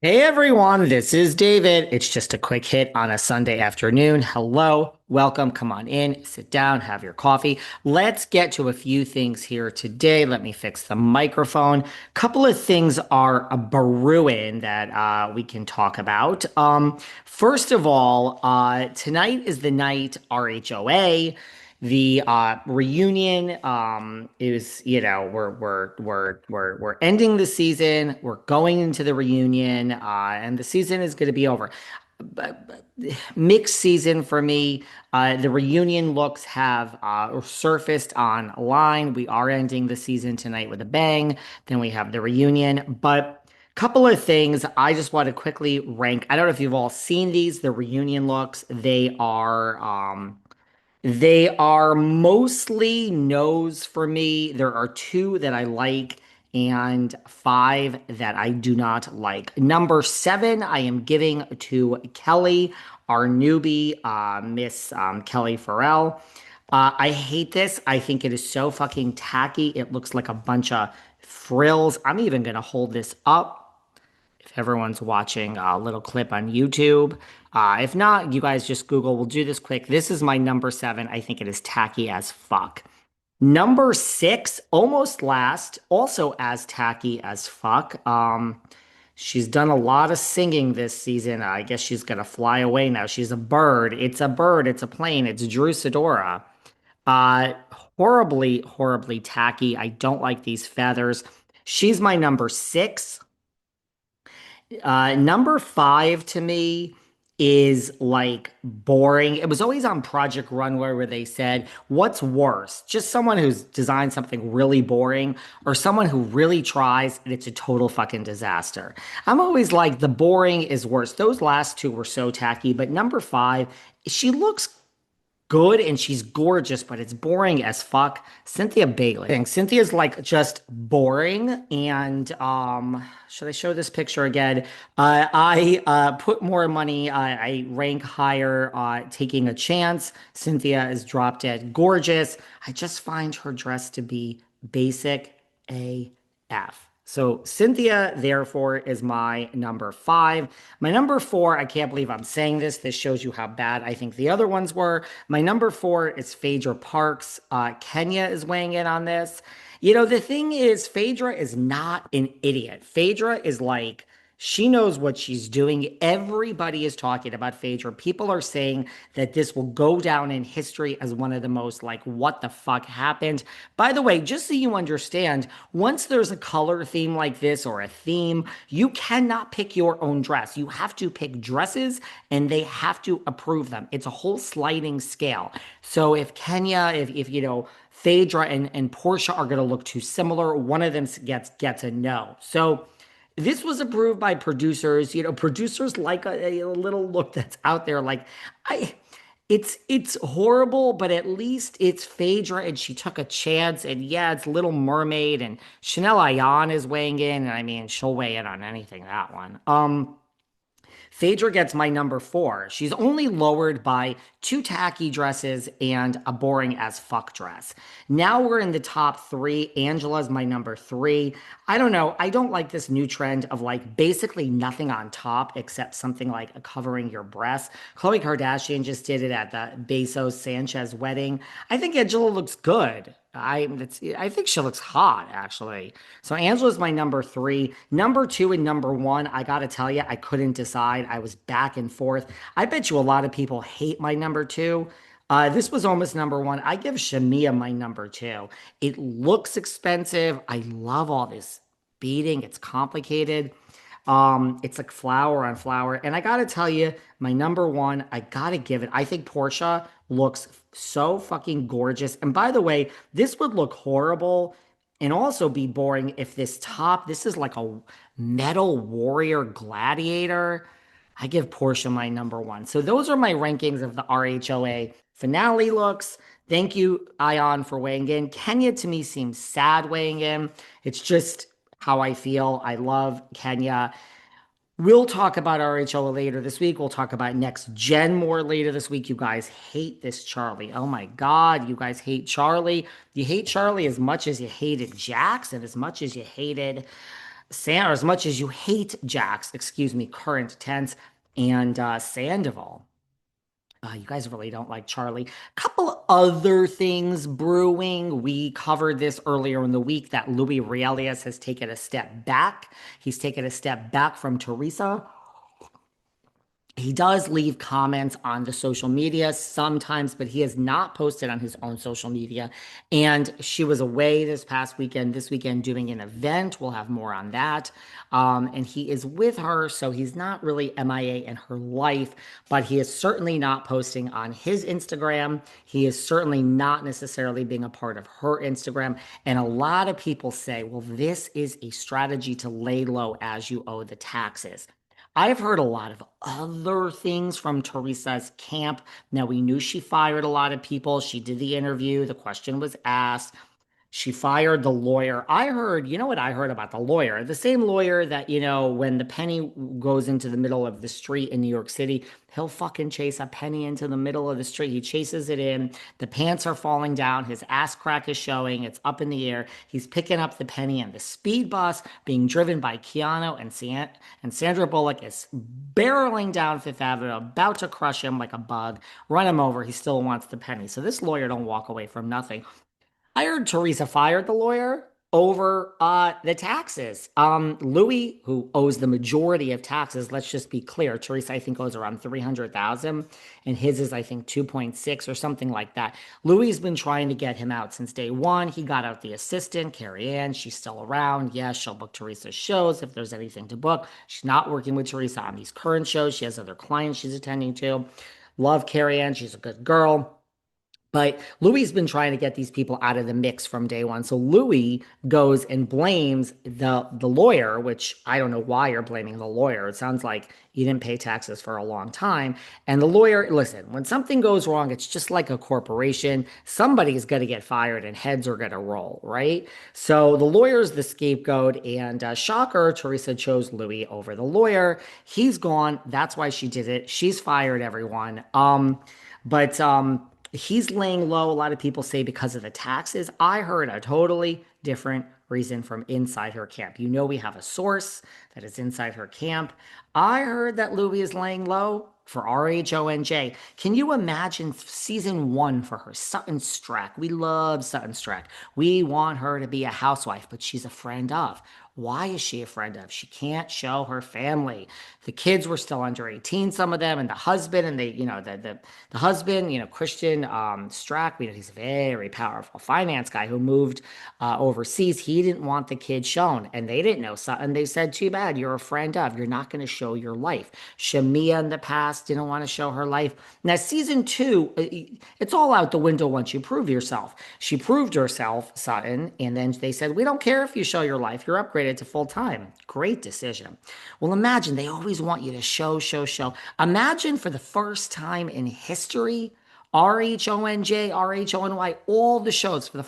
Hey everyone, this is David. It's just a quick hit on a Sunday afternoon. Hello, welcome, come on in, sit down, have your coffee. Let's get to a few things here today. Let me fix the microphone. Couple of things are a brewing that we can talk about. First of all, tonight is the night RHOA. The reunion is, we're ending the season. We're going into the reunion, and the season is going to be over. Mixed season for me. The reunion looks have surfaced online. We are ending the season tonight with a bang. Then we have the reunion, but. Couple of things I just want to quickly rank. I don't know if you've all seen these, the reunion looks. They are mostly no's for me. There are two that I like and five that I do not like. Number seven, I am giving to Kelly, our newbie, Miss Kelly Farrell. I hate this. I think it is so fucking tacky. It looks like a bunch of frills. I'm even going to hold this up if everyone's watching a little clip on YouTube. If not, you guys just Google. We'll do this quick. This is my number seven. I think it is tacky as fuck. Number six, almost last, also as tacky as fuck. She's done a lot of singing this season. I guess she's gonna fly away now. She's a bird. It's a bird. It's a plane. It's Drew Sidora. Uh, horribly, horribly tacky. I don't like these feathers. She's my number six. Number five to me is like boring. It was always on Project Runway where they said, what's worse? Just someone who's designed something really boring or someone who really tries and it's a total fucking disaster. I'm always like, the boring is worse. Those last two were so tacky, but number five, she looks good and she's gorgeous, but it's boring as fuck. Cynthia Bailey. Cynthia's like just boring. And should I show this picture again? I put more money. I rank higher. Taking a chance. Cynthia is drop dead gorgeous. I just find her dress to be basic AF. So Cynthia, therefore, is my number five. My number four, I can't believe I'm saying this. This shows you how bad I think the other ones were. My number four is Phaedra Parks. Kenya is weighing in on this. You know, the thing is, Phaedra is not an idiot. Phaedra is like, she knows what she's doing. Everybody is talking about Phaedra. People are saying that this will go down in history as one of the most like, what the fuck happened? By the way, just so you understand, once there's a color theme like this or a theme, you cannot pick your own dress. You have to pick dresses and they have to approve them. It's a whole sliding scale. So if Kenya, if you know, Phaedra and Portia are going to look too similar, one of them gets a no. So this was approved by producers. You know, producers like a little look that's out there. Like, I, it's horrible, but at least it's Phaedra, and she took a chance. And yeah, it's Little Mermaid, and Chanel Ayan is weighing in, and I mean, she'll weigh in on anything that one. Phaedra gets my number four. She's only lowered by two tacky dresses and a boring as fuck dress. Now we're in the top three. Angela's my number three. I don't know. I don't like this new trend of like basically nothing on top except something like covering your breasts. Khloe Kardashian just did it at the Bezos Sanchez wedding. I think Angela looks good. I think she looks hot actually. So Angela's my number three. Number two and number one, I gotta tell you, I couldn't decide. I was back and forth. I bet you a lot of people hate my number two. This was almost number one. I give Shamia my number two. It looks expensive. I love all this beading. It's complicated. It's like flower on flower. And I gotta tell you, my number one, I gotta give it. I think Portia looks so fucking gorgeous. And by the way, this would look horrible and also be boring if this top, this is like a metal warrior gladiator. I give Portia my number one. So those are my rankings of the RHOA finale looks. Thank you, Ion, for weighing in. Kenya to me seems sad weighing in. It's just how I feel. I love Kenya. We'll talk about RHOA later this week. We'll talk about next gen more later this week. You guys hate this Charlie. Oh my God, you guys hate Charlie. You hate Charlie as much as you hated Jax and as much as you hated Or as much as you hate Jax, excuse me, current tense, and Sandoval. You guys really don't like Charlie. Couple other things brewing. We covered this earlier in the week that Louis Realias has taken a step back. He's taken a step back from Teresa. He does leave comments on the social media sometimes, but he has not posted on his own social media. And she was away this weekend doing an event. We'll have more on that. And he is with her, so he's not really MIA in her life, but he is certainly not posting on his Instagram. He is certainly not necessarily being a part of her Instagram. And a lot of people say, well, this is a strategy to lay low as you owe the taxes. I've heard a lot of other things from Teresa's camp. Now, we knew she fired a lot of people. She did the interview, the question was asked. She fired the lawyer. I heard, you know what I heard about the lawyer? The same lawyer that, when the penny goes into the middle of the street in New York City, he'll fucking chase a penny into the middle of the street. He chases it in. The pants are falling down. His ass crack is showing. It's up in the air. He's picking up the penny, and the speed bus being driven by Keanu and Sandra Bullock is barreling down Fifth Avenue, about to crush him like a bug, run him over. He still wants the penny. So this lawyer don't walk away from nothing. I heard Teresa fired the lawyer over the taxes. Louis, who owes the majority of taxes, let's just be clear. Teresa, I think, owes around 300,000, and his is, I think, 2.6 or something like that. Louis has been trying to get him out since day one. He got out the assistant, Carrie Ann. She's still around. Yes, she'll book Teresa's shows if there's anything to book. She's not working with Teresa on these current shows. She has other clients she's attending to. Love Carrie Ann. She's a good girl. But Louis has been trying to get these people out of the mix from day one. So Louis goes and blames the lawyer, which I don't know why you're blaming the lawyer. It sounds like you didn't pay taxes for a long time. And the lawyer, listen, when something goes wrong, it's just like a corporation. Somebody's going to get fired and heads are going to roll, right? So the lawyer's the scapegoat. And shocker, Teresa chose Louis over the lawyer. He's gone. That's why she did it. She's fired everyone. But he's laying low. A lot of people say because of the taxes. I heard a totally different reason from inside her camp. We have a source that is inside her camp. I heard that Louis is laying low for RHONJ. Can you imagine season one for her? Sutton Strack. We love Sutton Strack. We want her to be a housewife, but she's a friend of. Why is she a friend of? She can't show her family. The kids were still under 18, some of them, and the husband, and the husband, Christian Strack, he's a very powerful finance guy who moved overseas. He didn't want the kids shown, and they didn't know something. They said, too bad, you're a friend of. You're not going to show your life. Shamia in the past didn't want to show her life. Now, season two, it's all out the window once you prove yourself. She proved herself, Sutton, and then they said, we don't care if you show your life. You're upgraded to full time. Great decision. Well, imagine they always want you to show, show, show. Imagine for the first time in history, RHONJ, RHONY, all the shows for the